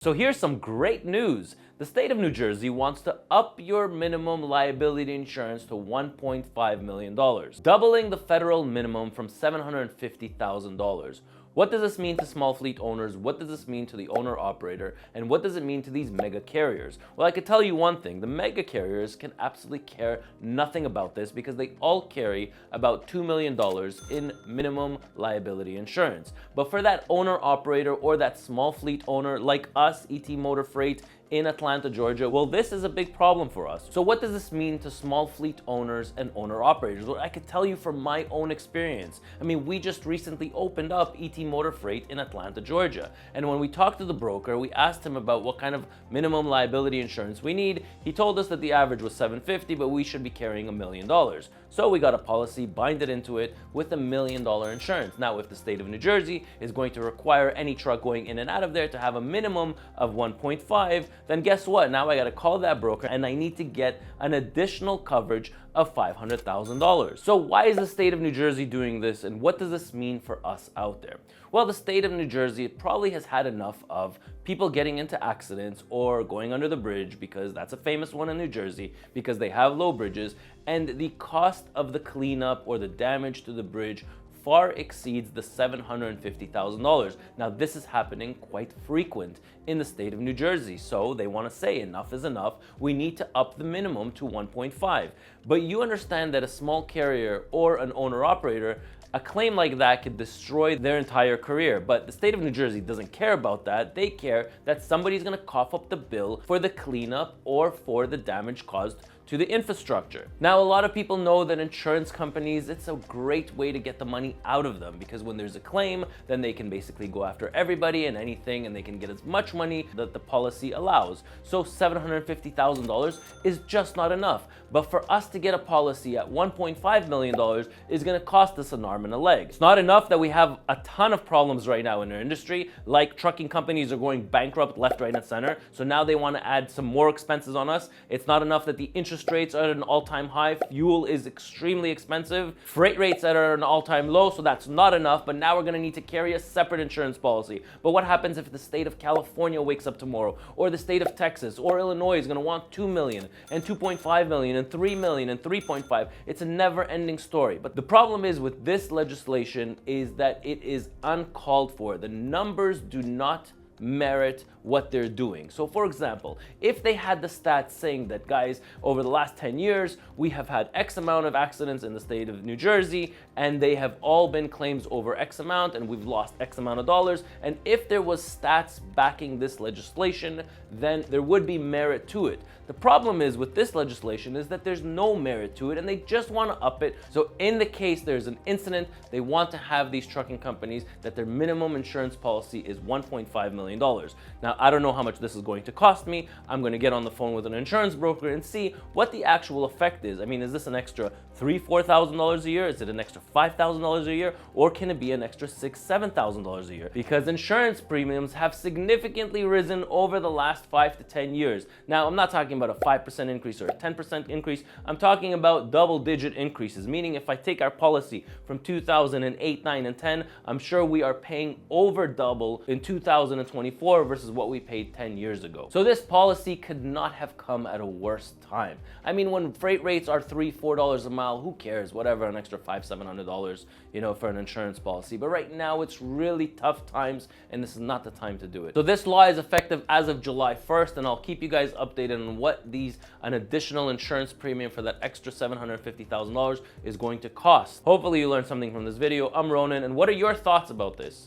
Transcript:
So here's some great news. The state of New Jersey wants to up your minimum liability insurance to $1.5 million, doubling the federal minimum from $750,000. What does this mean to small fleet owners? What does this mean to the owner-operator? And what does it mean to these mega carriers? Well, I could tell you one thing. The mega carriers can absolutely care nothing about this because they all carry about $2 million in minimum liability insurance. But for that owner-operator or that small fleet owner like us, ET Motor Freight, in Atlanta, Georgia, well, this is a big problem for us. So what does this mean to small fleet owners and owner operators? Well, I could tell you from my own experience. I mean, we just recently opened up ET Motor Freight in Atlanta, Georgia. And when we talked to the broker, we asked him about what kind of minimum liability insurance we need. He told us that the average was $750,000, but we should be carrying $1 million. So we got a policy, bind it into it with $1 million insurance. Now, if the state of New Jersey is going to require any truck going in and out of there to have a minimum of 1.5, then guess what? Now I got to call that broker and I need to get an additional coverage of $500,000. So why is the state of New Jersey doing this, and what does this mean for us out there? Well, the state of New Jersey probably has had enough of people getting into accidents or going under the bridge, because that's a famous one in New Jersey because they have low bridges, and the cost of the cleanup or the damage to the bridge far exceeds the $750,000. Now, this is happening quite frequent in the state of New Jersey. So they want to say enough is enough. We need to up the minimum to 1.5. But you understand that a small carrier or an owner operator, a claim like that could destroy their entire career. But the state of New Jersey doesn't care about that. They care that somebody's going to cough up the bill for the cleanup or for the damage caused to the infrastructure. Now, a lot of people know that insurance companies, it's a great way to get the money out of them, because when there's a claim, then they can basically go after everybody and anything, and they can get as much money that the policy allows. So $750,000 is just not enough. But for us to get a policy at $1.5 million is gonna cost us an arm and a leg. It's not enough that we have a ton of problems right now in our industry, like trucking companies are going bankrupt left, right, and center. So now they wanna add some more expenses on us. It's not enough that the interest rates are at an all-time high. Fuel is extremely expensive. Freight rates that are at an all-time low, so that's not enough, but now we're gonna need to carry a separate insurance policy. But what happens if the state of California wakes up tomorrow, or the state of Texas, or Illinois is gonna want 2 million, and 2.5 million, and 3 million, and 3.5? It's a never-ending story. But the problem is with this legislation is that it is uncalled for. The numbers do not merit what they're doing. So for example, if they had the stats saying that, guys, over the last 10 years, we have had X amount of accidents in the state of New Jersey, and they have all been claims over X amount, and we've lost X amount of dollars, and if there was stats backing this legislation, then there would be merit to it. The problem is with this legislation is that there's no merit to it, and they just want to up it. So in the case there's an incident, they want to have these trucking companies that their minimum insurance policy is $1.5 million. Now, I don't know how much this is going to cost me. I'm going to get on the phone with an insurance broker and see what the actual effect is. I mean, is this an extra $3,000, $4,000 a year? Is it an extra $5,000 a year? Or can it be an extra $6,000, $7,000 a year? Because insurance premiums have significantly risen over the last 5 to 10 years. Now, I'm not talking about a 5% increase or a 10% increase. I'm talking about double-digit increases, meaning if I take our policy from 2008, 9, and 10, I'm sure we are paying over double in 2024 versus what we paid 10 years ago. So this policy could not have come at a worse time. I mean, when freight rates are $3, $4 a mile, who cares? Whatever, an extra $500, $700, for an insurance policy. But right now, it's really tough times, and this is not the time to do it. So this law is effective as of July 1st, and I'll keep you guys updated on what an additional insurance premium for that extra $750,000 is going to cost. Hopefully you learned something from this video. I'm Ronen, and what are your thoughts about this?